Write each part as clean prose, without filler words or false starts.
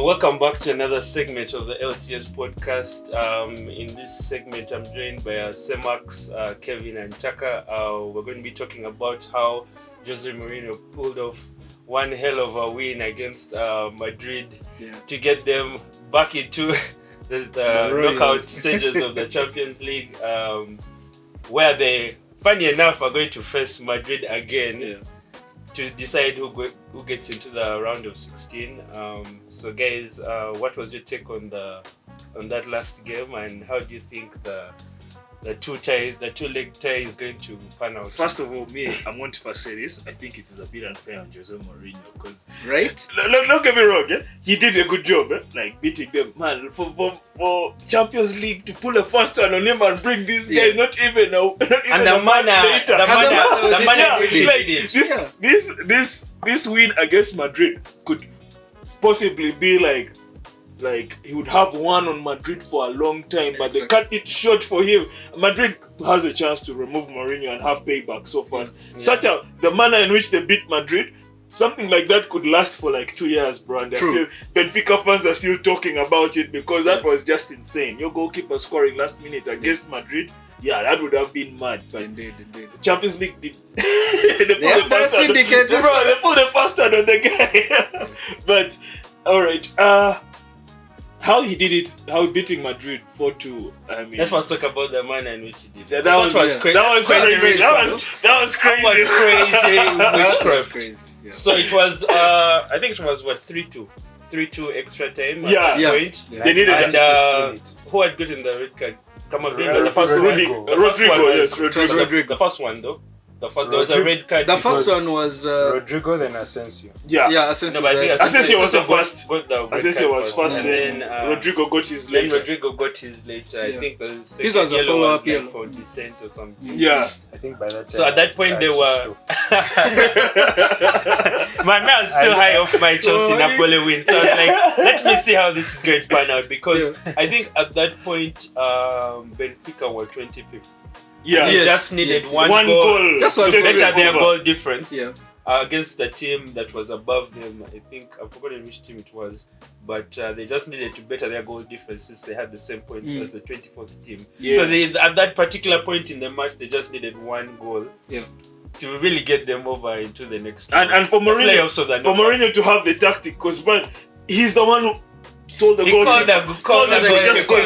Welcome back to another segment of the LTS Podcast. In this segment, I'm joined by Semax, Kevin, and Chaka. We're going to be talking about how José Mourinho pulled off one hell of a win against Madrid to get them back into the knockout stages of the Champions League, where they, funny enough, are going to face Madrid again to decide who gets into the round of 16. So guys, what was your take on that last game, and how do you think the two-leg tie is going to pan out? First of all, I'm going to first say this. I think it is a bit unfair on José Mourinho because, right? Don't get me wrong, he did a good job, like beating them. Man, for Champions League to pull a first one on him and bring this guy, not even a this win against Madrid could possibly be like he would have won on Madrid for a long time, but they cut it short for him. Madrid has a chance to remove Mourinho and have payback so fast. The manner in which they beat Madrid, something like that could last for like 2 years, bro. And Benfica fans are still talking about it because that was just insane. Your goalkeeper scoring last minute against Madrid. Yeah, that would have been mad. But indeed. Champions League did. They pulled the first one on the guy. But all right. How he did it, how he beating Madrid 4-2. I mean, let's talk about the manner in which he did it. That was crazy. That was crazy. Yeah. So it was, I think it was 3-2 extra time. Point. They needed and who had gotten the red card? Rodrigo. The first one though. There was a red card. The first one was Rodrigo, then Asensio. Asensio. No, but I think Asensio was the first. Asensio was first, and then Rodrigo got his later. I think the second this was a follow-up yellow for dissent or something. Yeah. I think by that time. So at that point they were. Man, I was still high off my Chelsea Napoli win. So I was like, let me see how this is going to pan out, because I think at that point Benfica were 25th. They just needed one goal just to better their goal difference against the team that was above them. I think I've forgotten which team it was, but they just needed to better their goal difference since they had the same points as the 24th team. So they, at that particular point in the match, they just needed one goal to really get them over into the next round. And for Mourinho to have the tactic, because he's the one who told the goalkeeper, just go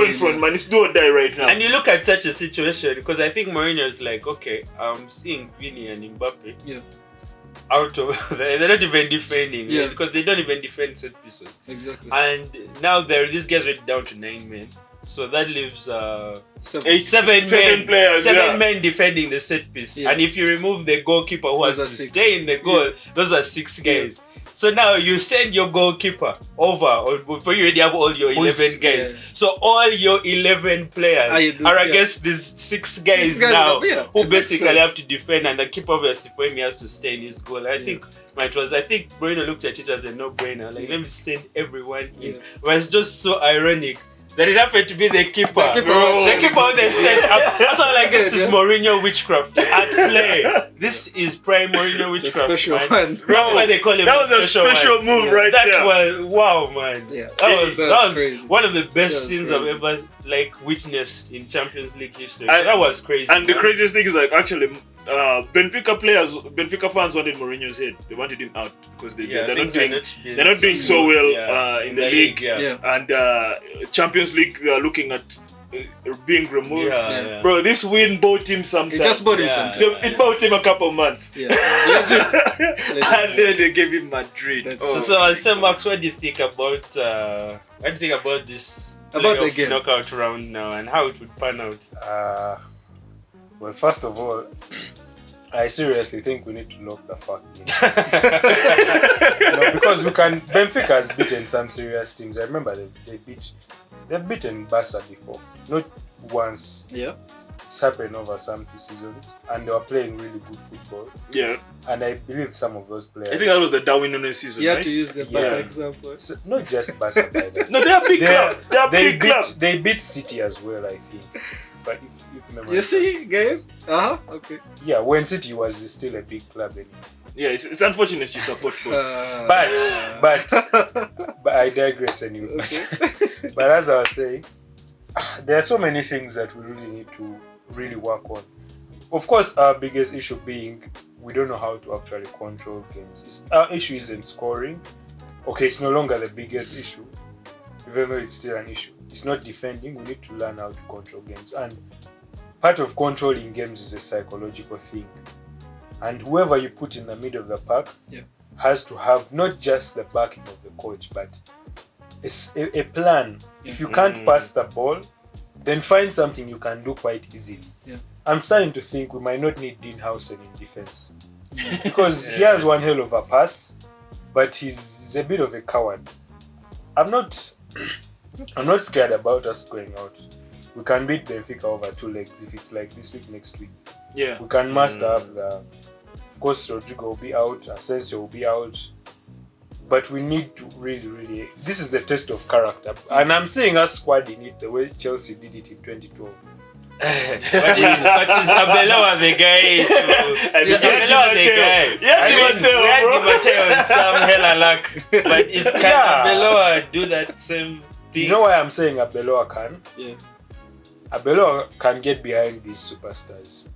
in front, man. It's do or die right now. And you look at such a situation, because I think Mourinho is like, okay, I'm seeing Vini and Mbappe out of they're not even defending, because they don't even defend set pieces. Exactly. And now these guys went down to 9 men, so that leaves seven men defending the set piece. And if you remove the goalkeeper who has to stay in the goal, those are 6 guys. So now you send your goalkeeper over, or before you already have all your 11 guys. So all your 11 players are against these 6 guys now, who basically have to defend, and the keeper obviously for him has to stay in his goal. I think Mourinho looked at it as a no-brainer. Like, let me send everyone in. But it's just so ironic that it happened to be the keeper. The keeper they set up. That's why this is Mourinho witchcraft at play. This is prime Mourinho witchcraft. The special one. That's why they call him. That was a special move right there. That was wow, man. Yeah. That was crazy. one of the best scenes I've ever witnessed in Champions League history. That was crazy. And the craziest thing is actually Benfica fans wanted Mourinho's head. They wanted him out because they're not doing so well in the league. And Champions League, they are looking at being removed. Bro, this win bought him some time. It just bought him some time. It bought him a couple of months. Legend. And then they gave him Madrid. So Max, what do you think about this about the game knockout round now, and how it would pan out? Well, first of all, I seriously think we need to lock the fuck in. Because Benfica has beaten some serious teams. I remember they've beaten Barca before. Not once. Yeah. It's happened over some 2 seasons. And they were playing really good football. Yeah. And I believe some of those players. I think that was the Darwin Nunes season. You have to use the Barca example. So, not just Barca, by the way. No, they are big club. They beat City as well, I think. If memory. You see, guys? Okay. Yeah, when City was still a big club anyway. Yeah, it's unfortunate you support both. But But I digress anyway. But as I was saying, there are so many things that we really need to really work on. Of course, our biggest issue being we don't know how to actually control games. Our issue isn't scoring. Okay, it's no longer the biggest issue, even though it's still an issue. It's not defending. We need to learn how to control games. And part of controlling games is a psychological thing. And whoever you put in the middle of the pack has to have not just the backing of the coach, but a plan. If you can't pass the ball, then find something you can do quite easily. Yeah. I'm starting to think we might not need Dean Howson in defense. Because he has one hell of a pass, but he's a bit of a coward. I'm not scared about us going out. We can beat Benfica over 2 legs if it's like this week, next week. Yeah. We can master up the... Of course, Rodrigo will be out, Asensio will be out. But we need to really... This is a test of character. And I'm seeing us squadding it the way Chelsea did it in 2012. but is Abeloa the guy? Is Abeloa the guy? Yeah, we had Di Matteo and some hella luck. But can Abeloa do that same thing? You know why I'm saying Abeloa can? Yeah. Abeloa can get behind these superstars.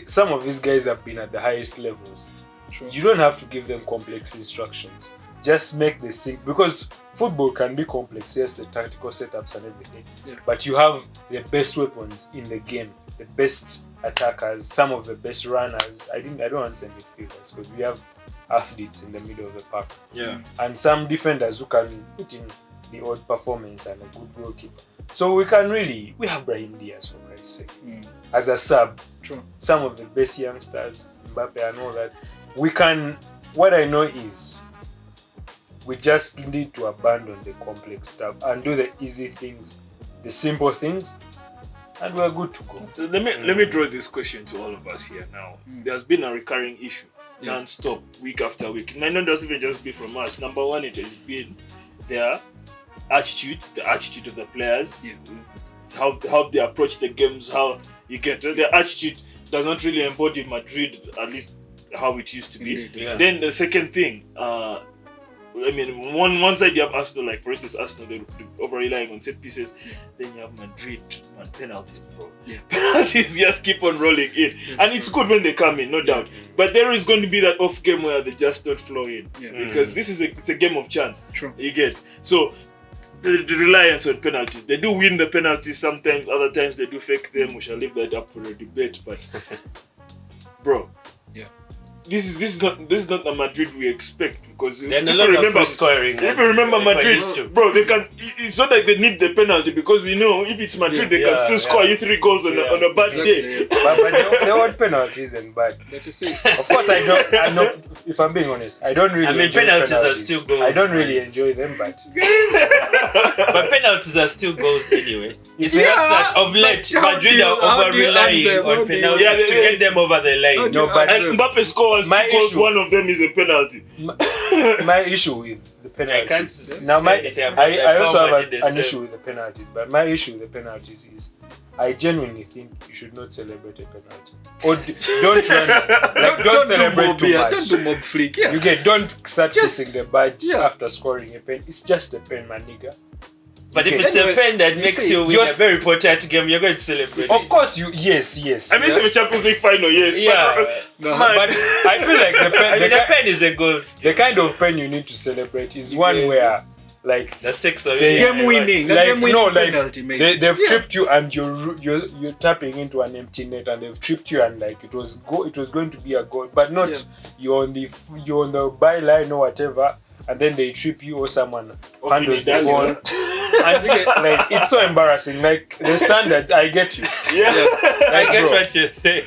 Some of these guys have been at the highest levels. True. You don't have to give them complex instructions. Just make the sync, because football can be complex, yes, the tactical setups and everything. Yeah. But you have the best weapons in the game, the best attackers, some of the best runners. I don't want to say midfielders because we have athletes in the middle of the park. Yeah. And some defenders who can put in the odd performance and a good goalkeeper. So we have Brahim Diaz for Christ's sake. As a sub, True. some of the best youngsters, Mbappe and all that. What I know is we just need to abandon the complex stuff and do the easy things, the simple things, and we're good to go. So let me draw this question to all of us here now. There's been a recurring issue, non-stop, week after week. It might not even just be from us. Number one, it has been their attitude, the attitude of the players, how they approach the games, how you get their attitude does not really embody Madrid, at least how it used to be. Indeed, yeah. Then the second thing, I mean, one side you have Arsenal, like for instance, Arsenal, they're over relying on set pieces. Then you have Madrid and penalties, bro. Yeah. Penalties just keep on rolling in, and it's good when they come in, no doubt. But there is going to be that off game where they just don't flow in, because this is it's a game of chance. True. You get so. The reliance on penalties. They do win the penalties sometimes, other times they do fake them. We shall leave that up for a debate. But bro, this is not the Madrid we expect, because if you scoring. If you remember Madrid, bro, they can. It's not like they need the penalty, because we know if it's Madrid, they can still score you 3 goals on a bad day. But the word penalty isn't bad. That you see. Of course, I know. If I'm being honest, I don't really. enjoy penalties are still goals. I don't really enjoy them, but but penalties are still goals anyway. It's just that of late Madrid are over relying on penalties to get them over the line. No, but And Mbappe scores 2 goals. One of them is a penalty. my issue with the penalties. I Now, can't I also have say an issue with the penalties, but my issue with the penalties is I genuinely think you should not celebrate a penalty, or don't run, don't celebrate too much. Don't do mob flick. Yeah. You don't start kissing the badge after scoring a pen. It's just a pen, my nigga. But if it's a pen that makes you win a very important game, you're going to celebrate. Of course, yes. I mean, it's a Champions League final, yes. But I feel like the pen. The pen is a goal. The kind of pen you need to celebrate is one where, like, the stakes are game winning. Penalty, they've tripped you and you're tapping into an empty net, and they've tripped you and like it was going to be a goal, but not you're on the byline or whatever, and then they trip you or someone handles the ball. And like it's so embarrassing. Like the standards, I get you. I get what you're saying.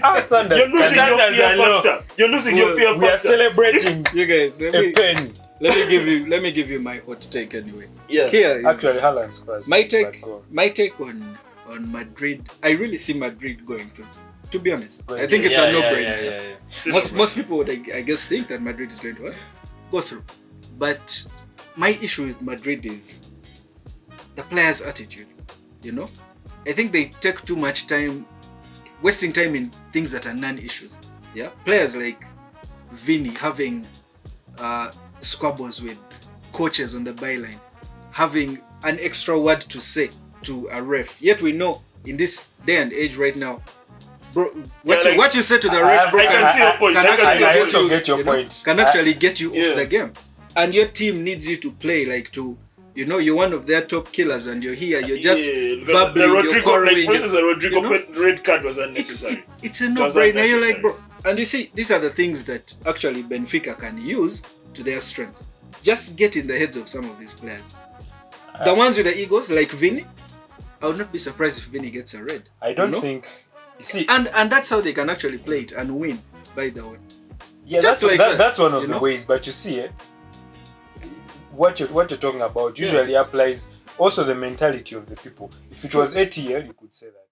Our standards. You're losing your fear factor. You're losing your fear factor. We are celebrating You guys, a pen. let me give you my hot take anyway. Yeah. Here is Actually, Haaland scores. my take on Madrid. I really see Madrid going through. To be honest, I think it's a no-brainer. Most people would, I guess, think that Madrid is going to go through. But my issue with Madrid is the players' attitude. You know, I think they take too much time, wasting time in things that are non-issues. Yeah, players like Vini having squabbles with coaches on the byline having an extra word to say to a ref. Yet we know in this day and age right now, bro, what you say to the ref, bro, I can see your point. I also get your point. Can actually get you off the game. And your team needs you to play like to, you know, you're one of their top killers and you're here, you're just bubbling, you're quarreling. For instance, the Rodrigo red card was unnecessary. It's a no-brainer. You're like, bro. And you see, these are the things that actually Benfica can use to their strengths. Just get in the heads of some of these players. The ones with the egos, like Vini, I would not be surprised if Vini gets a red. I don't think. You see, and that's how they can actually play it and win. By the way, yeah, just that's one of the ways. But you see, what you're talking about usually applies also the mentality of the people. If it was ATL, you could say that.